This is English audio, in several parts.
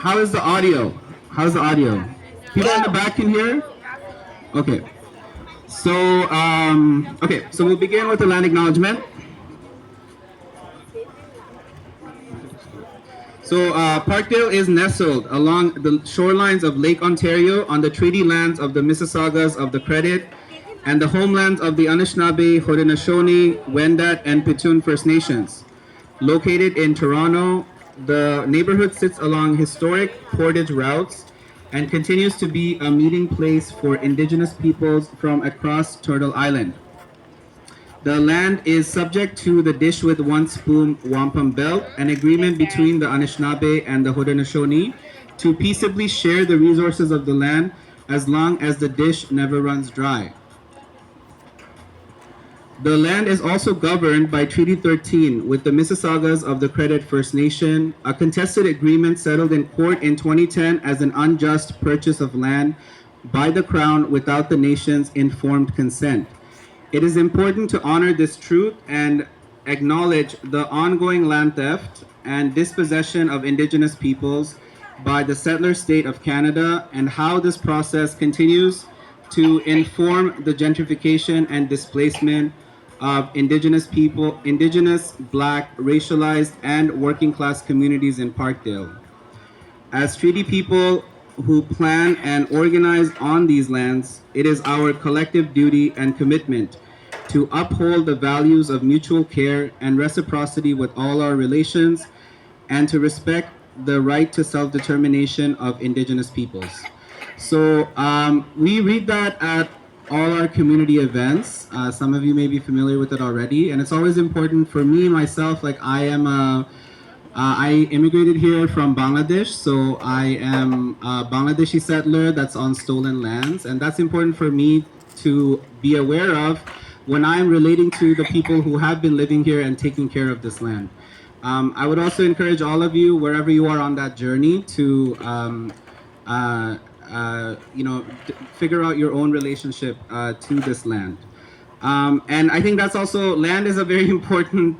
how is the audio? How's the audio? People in the back can hear? Okay. So we'll begin with the land acknowledgement. Parkdale is nestled along the shorelines of Lake Ontario on the treaty lands of the Mississaugas of the Credit and the homelands of the Anishinaabe, Haudenosaunee, Wendat, and Petun First Nations. Located in Toronto, the neighborhood sits along historic portage routes and continues to be a meeting place for Indigenous peoples from across Turtle Island. The land is subject to the Dish with One Spoon Wampum Belt, an agreement between the Anishinaabe and the Haudenosaunee to peaceably share the resources of the land as long as the dish never runs dry. The land is also governed by Treaty 13 with the Mississaugas of the Credit First Nation, a contested agreement settled in court in 2010 as an unjust purchase of land by the Crown without the nation's informed consent. It is important to honor this truth and acknowledge the ongoing land theft and dispossession of Indigenous peoples by the settler state of Canada and how this process continues to inform the gentrification and displacement of Indigenous people, Indigenous, Black, racialized, and working class communities in Parkdale. As treaty people who plan and organize on these lands, it is our collective duty and commitment to uphold the values of mutual care and reciprocity with all our relations and to respect the right to self-determination of Indigenous peoples. We read that at all our community events. Some of you may be familiar with it already, and it's always important for me myself. Like I immigrated here from Bangladesh, so I am a Bangladeshi settler that's on stolen lands, and that's important for me to be aware of when I'm relating to the people who have been living here and taking care of this land. I would also encourage all of you, wherever you are on that journey, to figure out your own relationship to this land. And I think that's also, land is a very important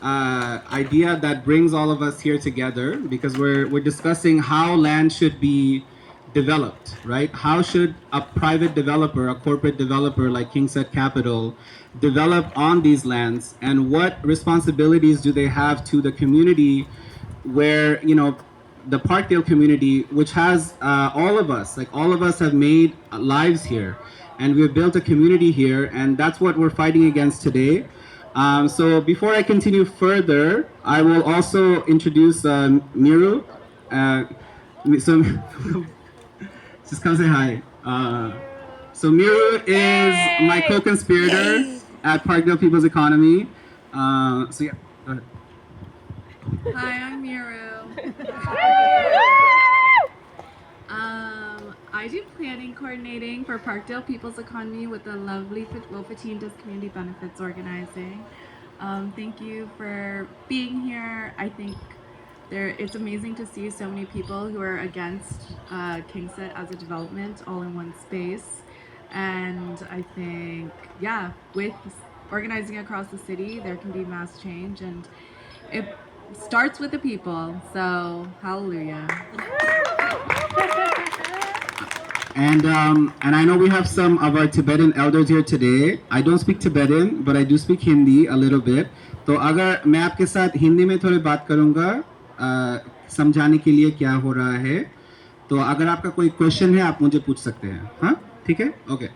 idea that brings all of us here together because we're discussing how land should be developed, right? How should a private developer, a corporate developer like Kingsett Capital develop on these lands, and what responsibilities do they have to the community where, the Parkdale community, which has all of us have made lives here, and we've built a community here, and that's what we're fighting against today. So before I continue further, I will also introduce Miru. So just come say hi. So Miru is my co-conspirator at Parkdale People's Economy. So yeah, go ahead. Hi, I'm Miru. I do planning coordinating for Parkdale People's Economy with the lovely Wofatindas Community Benefits Organizing. Thank you for being here. I think it's amazing to see so many people who are against Kingsett as a development all in one space. And I think, with organizing across the city, there can be mass change, and it starts with the people. So, hallelujah. And I know we have some of our Tibetan elders here today. I don't speak Tibetan, but I do speak Hindi a little bit. तो अगर मैं आपके साथ हिंदी में थोड़ी बात करूँगा समझाने के लिए क्या हो रहा है, तो अगर आपका कोई क्वेश्चन है आप मुझे पूछ सकते हैं, हाँ ठीक है? Okay.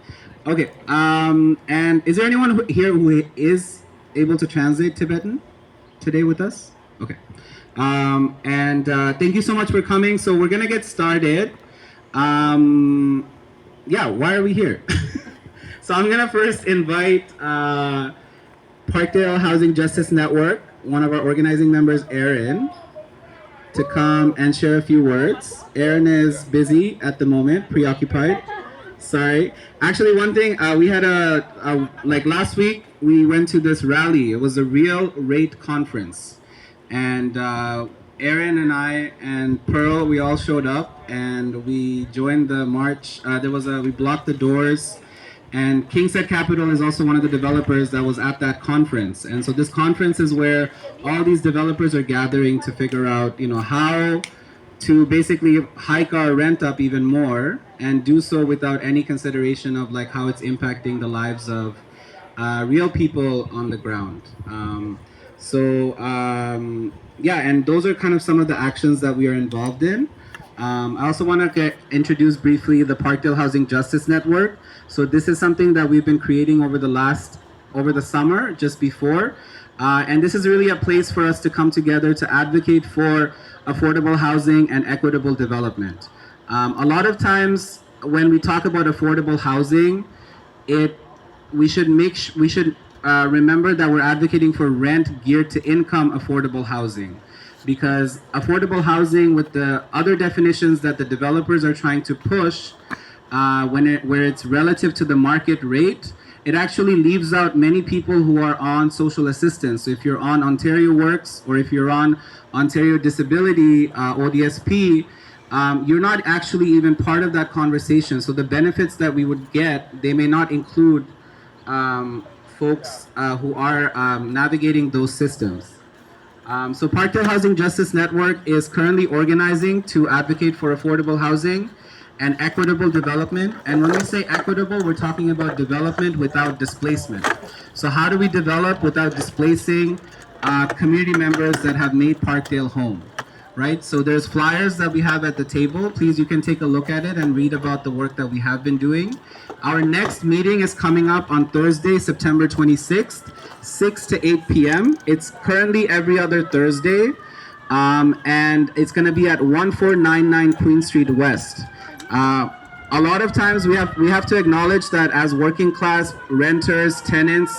And is there anyone here who is able to translate Tibetan today with us? Okay. Thank you so much for coming. So we're gonna get started. Why are we here? So I'm gonna first invite Parkdale Housing Justice Network, one of our organizing members, Erin, to come and share a few words. Erin is busy at the moment, preoccupied. Sorry. Actually, one thing, we had like last week, we went to this rally. It was a real rate conference. And Erin and I and Pearl, we all showed up and we joined the march. We blocked the doors, and Kingsett Capital is also one of the developers that was at that conference. And so this conference is where all these developers are gathering to figure out, how to basically hike our rent up even more and do so without any consideration of like how it's impacting the lives of real people on the ground. Yeah, and those are kind of some of the actions that we are involved in. I also want to introduce briefly the Parkdale Housing Justice Network. So this is something that we've been creating over the summer, just before. And this is really a place for us to come together to advocate for affordable housing and equitable development. A lot of times when we talk about affordable housing, it we should remember that we're advocating for rent geared to income affordable housing, because affordable housing with the other definitions that the developers are trying to push, where it's relative to the market rate, it actually leaves out many people who are on social assistance. So if you're on Ontario Works or if you're on Ontario Disability, ODSP, you're not actually even part of that conversation. So the benefits that we would get, they may not include folks who are navigating those systems. So Parkdale Housing Justice Network is currently organizing to advocate for affordable housing and equitable development. And when we say equitable, we're talking about development without displacement. So how do we develop without displacing community members that have made Parkdale home? Right, so there's flyers that we have at the table. Please, you can take a look at it and read about the work that we have been doing. Our next meeting is coming up on Thursday, September 26th, 6 to 8 p.m. It's currently every other Thursday, and it's going to be at 1499 Queen Street West. A lot of times we have to acknowledge that as working class renters, tenants,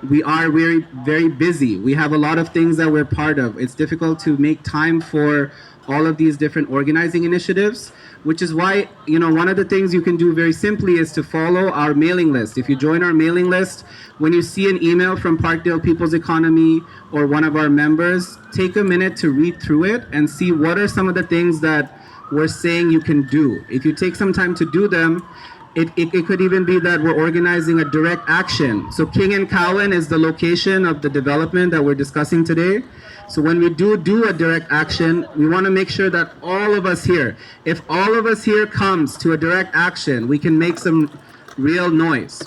we are very, very busy. We have a lot of things that we're part of. It's difficult to make time for all of these different organizing initiatives, which is why, one of the things you can do very simply is to follow our mailing list. If you join our mailing list, when you see an email from Parkdale People's Economy or one of our members, take a minute to read through it and see what are some of the things that we're saying you can do. If you take some time to do them, it could even be that we're organizing a direct action. So King and Cowan is the location of the development that we're discussing today. So when we do a direct action, we want to make sure that all of us here, if all of us here comes to a direct action, we can make some real noise.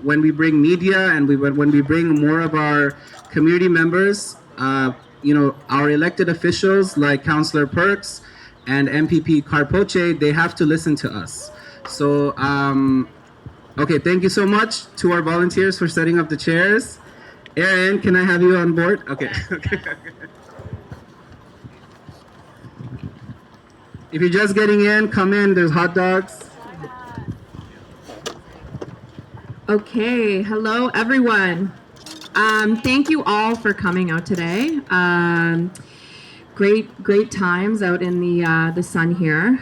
When we bring media and when we bring more of our community members, our elected officials like Councillor Perks and MPP Carpoche, they have to listen to us. So, okay, thank you so much to our volunteers for setting up the chairs. Aaron, can I have you on board? Okay. If you're just getting in, come in, there's hot dogs. Okay, hello everyone. Thank you all for coming out today. Great times out in the sun here.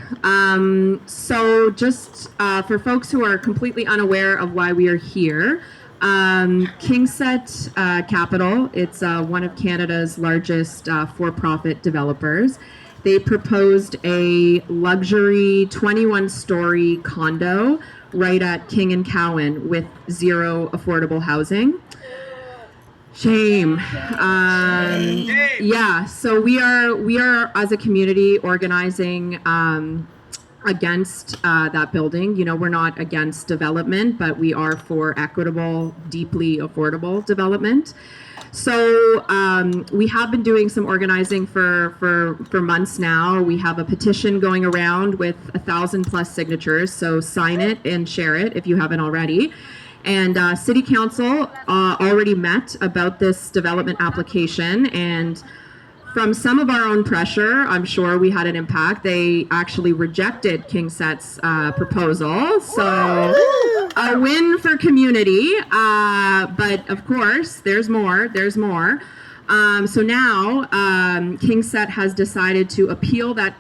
So just for folks who are completely unaware of why we are here, Kingsett Capital, it's one of Canada's largest for-profit developers. They proposed a luxury 21-story condo right at King and Cowan with zero affordable housing. Shame. Yeah, so we are as a community organizing against that building. We're not against development, but we are for equitable, deeply affordable development. So we have been doing some organizing for months now. We have a petition going around with 1,000+ signatures, so sign it and share it if you haven't already. And City Council already met about this development application, and from some of our own pressure, I'm sure we had an impact. They actually rejected Kingsett's proposal, so a win for community. But of course, there's more. So now Kingsett has decided to appeal that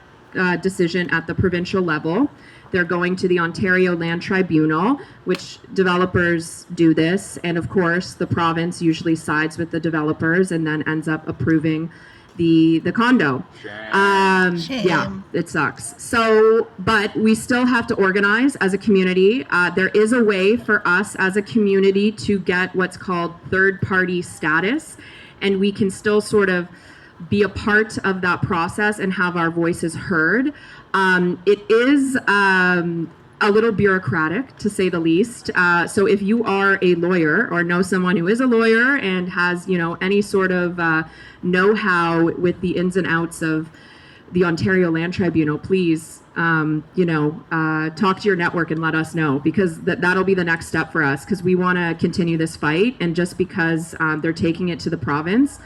decision at the provincial level. They're going to the Ontario Land Tribunal, which developers do this. And of course, the province usually sides with the developers and then ends up approving the condo. Shame. Yeah, it sucks. So, but we still have to organize as a community. There is a way for us as a community to get what's called third-party status, and we can still sort of be a part of that process and have our voices heard. It is a little bureaucratic, to say the least. So if you are a lawyer or know someone who is a lawyer and has, any sort of know-how with the ins and outs of the Ontario Land Tribunal, please, talk to your network and let us know, because that'll be the next step for us, because we want to continue this fight. And just because they're taking it to the province,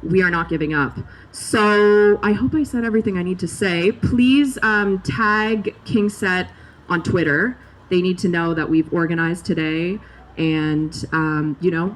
we are not giving up. So I hope I said everything I need to say. Please tag Kingsett on Twitter. They need to know that we've organized today, and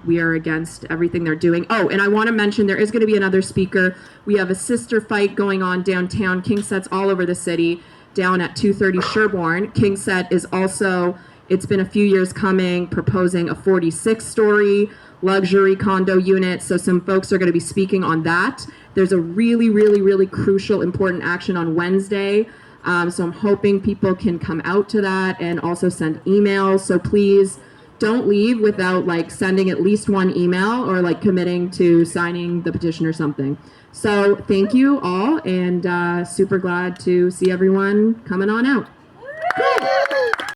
we are against everything they're doing. Oh, and I want to mention there is going to be another speaker. We have a sister fight going on downtown. Kingsett's all over the city, down at 230 Sherbourne. Kingsett is also, it's been a few years coming, proposing a 46-story luxury condo unit. So some folks are going to be speaking on that. There's a really, really, really crucial, important action on Wednesday. So I'm hoping people can come out to that and also send emails. So please don't leave without sending at least one email or committing to signing the petition or something. So thank you all, and super glad to see everyone coming on out.